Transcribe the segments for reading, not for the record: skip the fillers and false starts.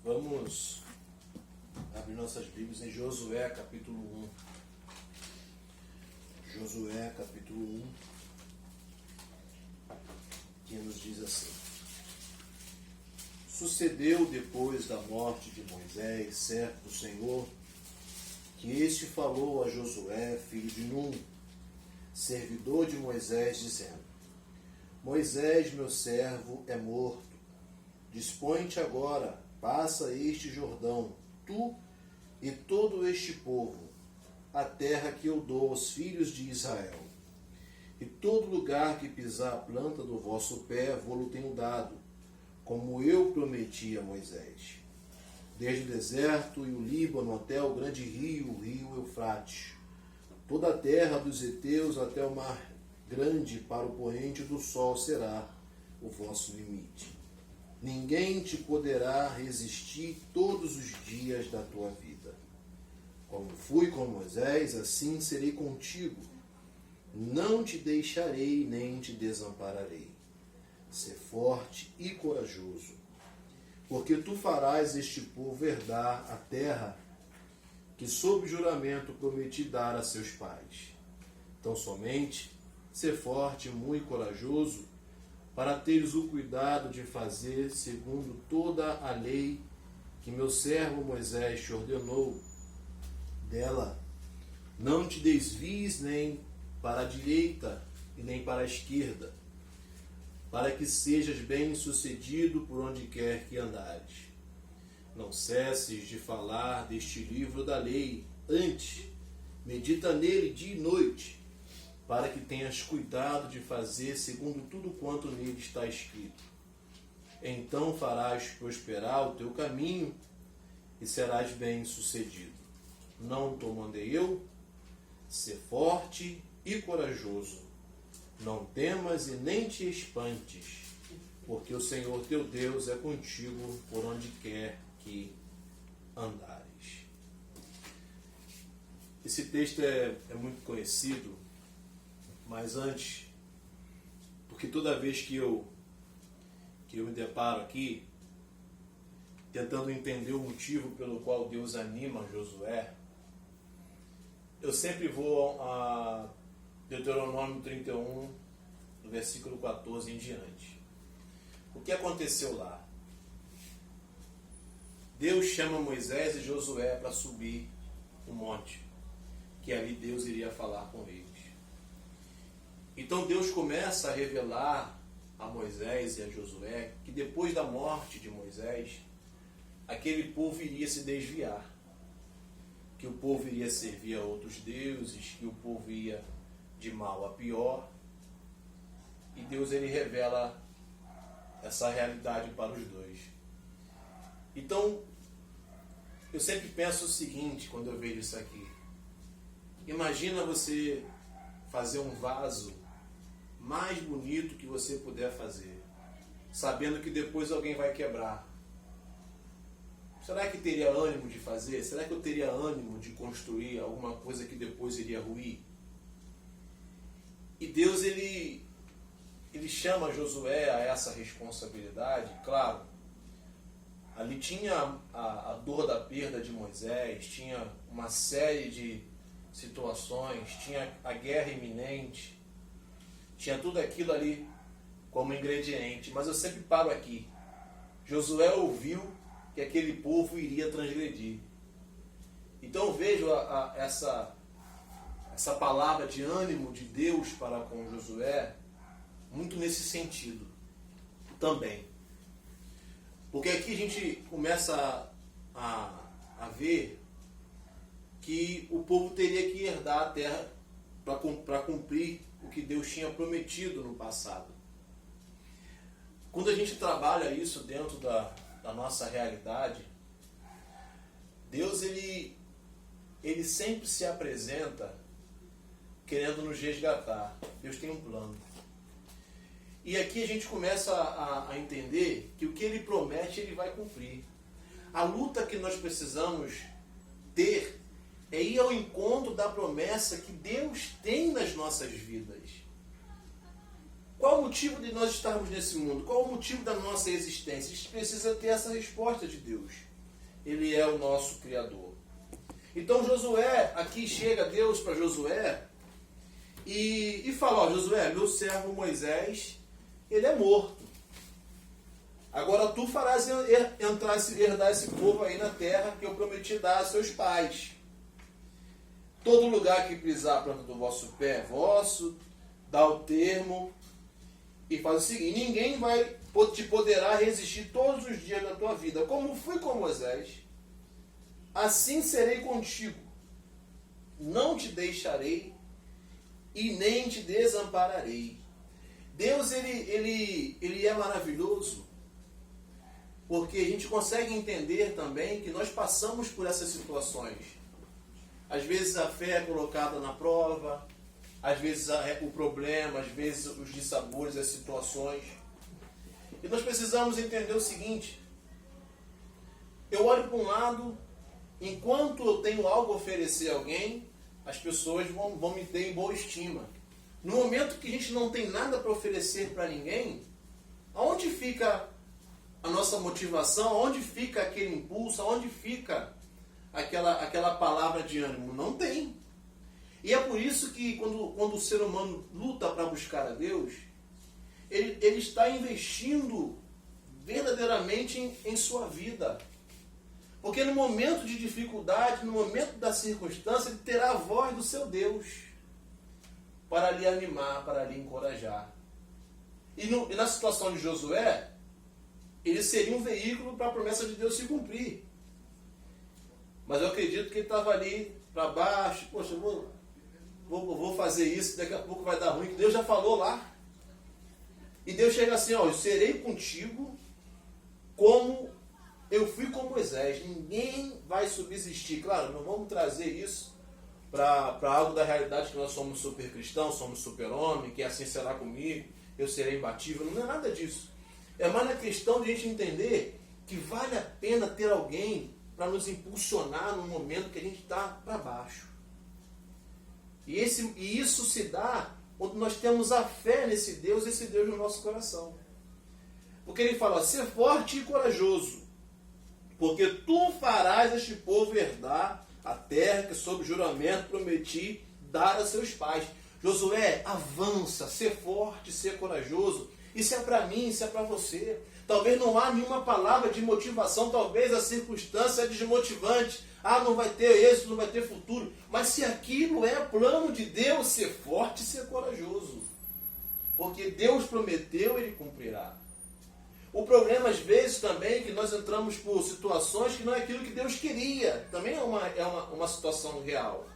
Vamos abrir nossas Bíblias em Josué, capítulo 1. Josué, capítulo 1, que nos diz assim: Sucedeu depois da morte de Moisés, servo do Senhor, que este falou a Josué, filho de Num, servidor de Moisés, dizendo: Moisés, meu servo, é morto. Dispõe-te agora, passa este Jordão, tu e todo este povo, a terra que eu dou aos filhos de Israel. E todo lugar que pisar a planta do vosso pé, vou-lo tenho dado, como eu prometi a Moisés. Desde o deserto e o Líbano até o grande rio, o rio Eufrates, toda a terra dos heteus até o mar grande para o poente do sol será o vosso limite. Ninguém te poderá resistir todos os dias da tua vida. Como fui com Moisés, assim serei contigo. Não te deixarei nem te desampararei. Sê forte e corajoso, porque tu farás este povo herdar a terra que sob juramento prometi dar a seus pais. Então somente sê forte e muito corajoso, para teres o cuidado de fazer segundo toda a lei que meu servo Moisés te ordenou. Dela não te desvies nem para a direita e nem para a esquerda, para que sejas bem-sucedido por onde quer que andares. Não cesses de falar deste livro da lei, antes medita nele dia e noite, para que tenhas cuidado de fazer segundo tudo quanto nele está escrito. Então farás prosperar o teu caminho e serás bem-sucedido. Não te mandei eu? Sê forte e corajoso. Não temas e nem te espantes, porque o Senhor teu Deus é contigo por onde quer que andares. Esse texto é muito conhecido, mas antes, porque toda vez que eu me deparo aqui, tentando entender o motivo pelo qual Deus anima Josué, eu sempre vou a Deuteronômio 31, do versículo 14 em diante. O que aconteceu lá? Deus chama Moisés e Josué para subir o monte, que ali Deus iria falar com eles. Então Deus começa a revelar a Moisés e a Josué que depois da morte de Moisés, aquele povo iria se desviar, que o povo iria servir a outros deuses, que o povo ia de mal a pior. E Deus ele revela essa realidade para os dois. Então, eu sempre penso o seguinte quando eu vejo isso aqui. Imagina você fazer um vaso mais bonito que você puder fazer, sabendo que depois alguém vai quebrar. Será que teria ânimo de fazer? Será que eu teria ânimo de construir alguma coisa que depois iria ruir? E Deus ele chama Josué a essa responsabilidade. Claro, ali tinha a dor da perda de Moisés, tinha uma série de situações, tinha a guerra iminente, tinha tudo aquilo ali como ingrediente. Mas eu sempre paro aqui. Josué ouviu que aquele povo iria transgredir. Então eu vejo essa palavra de ânimo de Deus para com Josué muito nesse sentido também. Porque aqui a gente começa a ver que o povo teria que herdar a terra para cumprir o que Deus tinha prometido no passado. Quando a gente trabalha isso dentro da nossa realidade, Deus ele sempre se apresenta querendo nos resgatar. Deus tem um plano. E aqui a gente começa a entender que o que ele promete, ele vai cumprir. A luta que nós precisamos ter é ir ao encontro da promessa que Deus tem nas nossas vidas. Qual o motivo de nós estarmos nesse mundo? Qual o motivo da nossa existência? A gente precisa ter essa resposta de Deus. Ele é o nosso Criador. Então Josué, aqui chega Deus para Josué e fala, ó, Josué, meu servo Moisés, ele é morto. Agora tu farás herdar esse povo aí na terra que eu prometi dar a seus pais. Todo lugar que pisar a planta do vosso pé é vosso, dá o termo, e faz o seguinte, ninguém te poderá resistir todos os dias da tua vida. Como fui com Moisés, assim serei contigo. Não te deixarei e nem te desampararei. Deus, ele é maravilhoso, porque a gente consegue entender também que nós passamos por essas situações. Às vezes a fé é colocada na prova, às vezes o problema, às vezes os dissabores, as situações. E nós precisamos entender o seguinte, eu olho para um lado, enquanto eu tenho algo a oferecer a alguém, as pessoas vão me ter em boa estima. No momento que a gente não tem nada para oferecer para ninguém, aonde fica a nossa motivação, aonde fica aquele impulso, aonde fica aquela palavra de ânimo? Não tem. E é por isso que quando o ser humano luta para buscar a Deus, ele está investindo verdadeiramente em sua vida. Porque no momento de dificuldade, no momento da circunstância, ele terá a voz do seu Deus para lhe animar, para lhe encorajar. E na situação de Josué, ele seria um veículo para a promessa de Deus se cumprir. Mas eu acredito que ele estava ali para baixo, poxa, vou fazer isso, daqui a pouco vai dar ruim, que Deus já falou lá. E Deus chega assim, ó, eu serei contigo como eu fui com Moisés, ninguém vai subsistir. Claro, não vamos trazer isso para algo da realidade que nós somos super cristãos, somos super homem, que assim será comigo, eu serei imbatível, não é nada disso. É mais na questão de a gente entender que vale a pena ter alguém para nos impulsionar no momento que a gente está para baixo. E isso se dá quando nós temos a fé nesse Deus, esse Deus no nosso coração. Porque ele fala, ser forte e corajoso, porque tu farás este povo herdar a terra que sob juramento prometi dar a seus pais. Josué, avança, ser forte, ser corajoso. Isso é para mim, isso é para você. Talvez não há nenhuma palavra de motivação, talvez a circunstância é desmotivante. Ah, não vai ter êxito, não vai ter futuro. Mas se aquilo é plano de Deus, ser forte e ser corajoso. Porque Deus prometeu, Ele cumprirá. O problema, às vezes, também é que nós entramos por situações que não é aquilo que Deus queria. Também é uma situação real.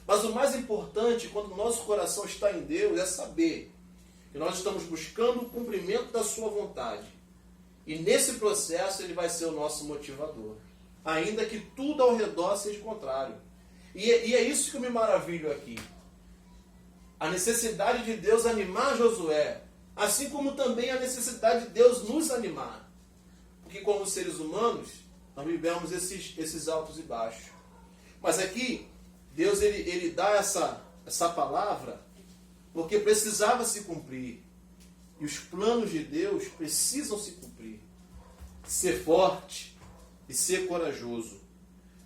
Mas o mais importante, quando o nosso coração está em Deus, é saber que nós estamos buscando o cumprimento da sua vontade. E nesse processo Ele vai ser o nosso motivador. Ainda que tudo ao redor seja contrário. E é isso que eu me maravilho aqui. A necessidade de Deus animar Josué. Assim como também a necessidade de Deus nos animar. Porque como seres humanos, nós vivemos esses altos e baixos. Mas aqui, Deus ele dá essa palavra porque precisava se cumprir. E os planos de Deus precisam se cumprir. Ser forte e ser corajoso.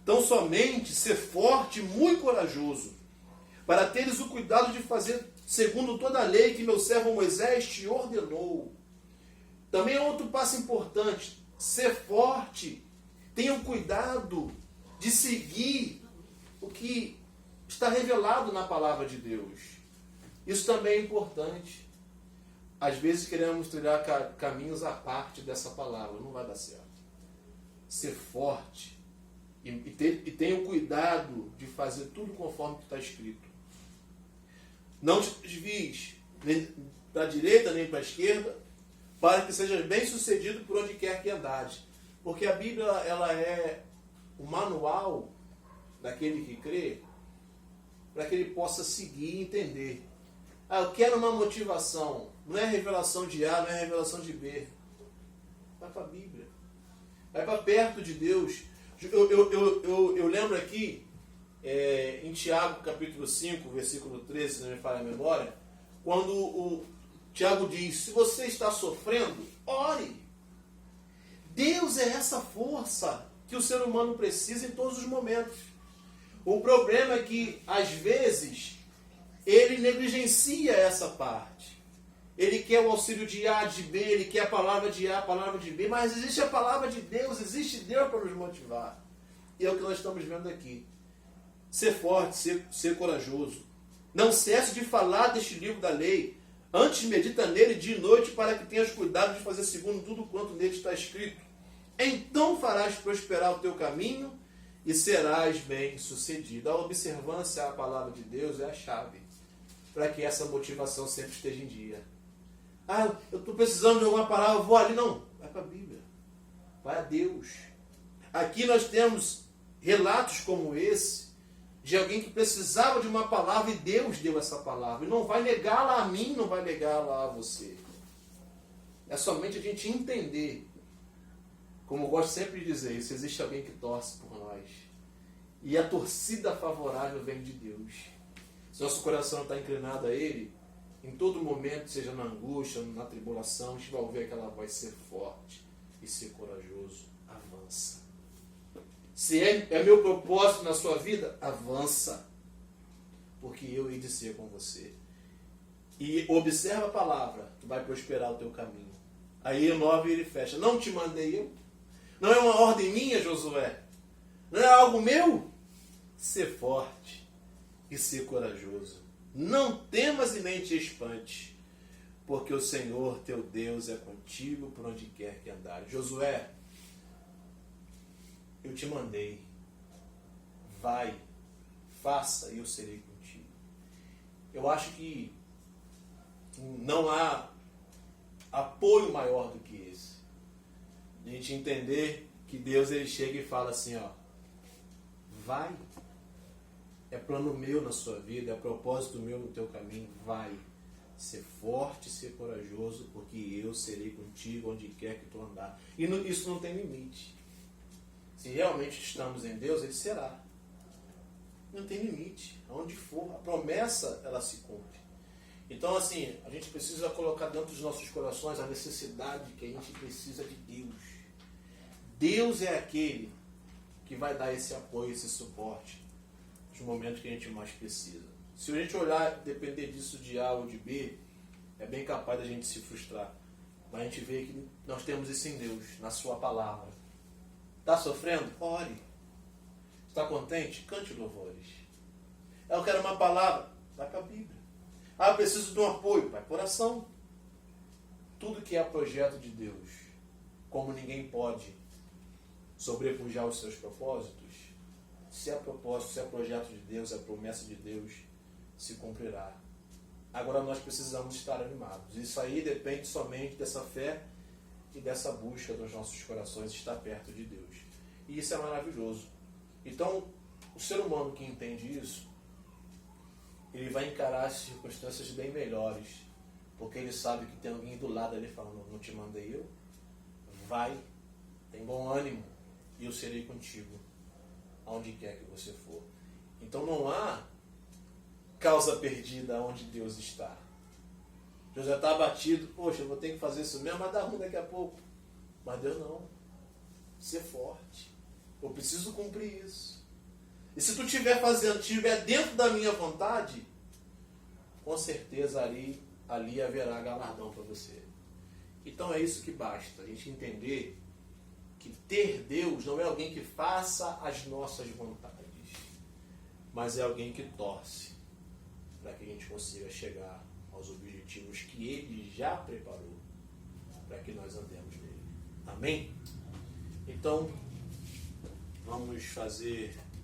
Então somente ser forte e muito corajoso, para teres o cuidado de fazer segundo toda a lei que meu servo Moisés te ordenou. Também é outro passo importante, ser forte, tenha o cuidado de seguir o que está revelado na palavra de Deus. Isso também é importante. Às vezes queremos trilhar caminhos à parte dessa palavra, não vai dar certo. Ser forte e tenha o cuidado de fazer tudo conforme está escrito. Não te desvies nem para a direita nem para a esquerda, para que sejas bem sucedido por onde quer que andares. Porque a Bíblia ela é o manual daquele que crê, para que ele possa seguir e entender. Ah, eu quero uma motivação. Não é revelação de A, não é revelação de B. Vai para a Bíblia. Vai para perto de Deus. Eu lembro aqui, em Tiago capítulo 5, versículo 13, se não me falha a memória, quando o Tiago diz, se você está sofrendo, ore. Deus é essa força que o ser humano precisa em todos os momentos. O problema é que, às vezes, ele negligencia essa parte. Ele quer o auxílio de A, de B, ele quer a palavra de A, a palavra de B, mas existe a palavra de Deus, existe Deus para nos motivar. E é o que nós estamos vendo aqui. Ser forte, ser corajoso. Não cesse de falar deste livro da lei. Antes medita nele dia e noite, para que tenhas cuidado de fazer segundo tudo quanto nele está escrito. Então farás prosperar o teu caminho e serás bem-sucedido. A observância à palavra de Deus é a chave para que essa motivação sempre esteja em dia. Ah, eu estou precisando de alguma palavra, vou ali. Não, vai para a Bíblia. Vai a Deus. Aqui nós temos relatos como esse, de alguém que precisava de uma palavra e Deus deu essa palavra. E não vai negá-la a mim, não vai negá-la a você. É somente a gente entender, como eu gosto sempre de dizer isso, existe alguém que torce por nós. E a torcida favorável vem de Deus. Se nosso coração está inclinado a Ele, em todo momento, seja na angústia, na tribulação, a gente vai ouvir aquela voz: ser forte e ser corajoso. Avança. Se é meu propósito na sua vida, avança. Porque eu hei de ser com você. E observa a palavra, que vai prosperar o teu caminho. Aí o 9 ele fecha. Não te mandei eu? Não é uma ordem minha, Josué? Não é algo meu? Ser forte e ser corajoso. Não temas e nem te espante, porque o Senhor teu Deus é contigo por onde quer que andares. Josué, eu te mandei. Vai, faça e eu serei contigo. Eu acho que não há apoio maior do que esse. A gente entender que Deus ele chega e fala assim, ó, vai. É plano meu na sua vida, é propósito meu no teu caminho, vai. Ser forte, ser corajoso, porque eu serei contigo onde quer que tu andar. E isso não tem limite. Se realmente estamos em Deus, Ele será. Não tem limite. Aonde for, a promessa, ela se cumpre. Então, assim, a gente precisa colocar dentro dos nossos corações a necessidade que a gente precisa de Deus. Deus é aquele que vai dar esse apoio, esse suporte nos momentos que a gente mais precisa. Se a gente olhar, depender disso de A ou de B, é bem capaz da gente se frustrar. Mas a gente vê que nós temos isso em Deus, na sua palavra. Está sofrendo? Ore. Está contente? Cante louvores. Eu quero uma palavra? Vai para a Bíblia. Ah, eu preciso de um apoio? Vai para a oração. Tudo que é projeto de Deus, como ninguém pode sobrepujar os seus propósitos, se é propósito, se é projeto de Deus, é promessa de Deus, se cumprirá. Agora nós precisamos estar animados. Isso aí depende somente dessa fé e dessa busca dos nossos corações estar perto de Deus. E isso é maravilhoso. Então, o ser humano que entende isso, ele vai encarar as circunstâncias bem melhores, porque ele sabe que tem alguém do lado ali falando, não te mandei eu? Vai, tem bom ânimo, e eu serei contigo, aonde quer que você for. Então não há causa perdida onde Deus está. José está abatido, poxa, eu vou ter que fazer isso mesmo, mas dá ruim daqui a pouco. Mas Deus não. Ser forte. Eu preciso cumprir isso. E se tu estiver fazendo, estiver dentro da minha vontade, com certeza ali haverá galardão para você. Então é isso que basta, a gente entender que ter Deus não é alguém que faça as nossas vontades, mas é alguém que torce para que a gente consiga chegar aos objetivos que Ele já preparou para que nós andemos nele. Amém? Então, vamos fazer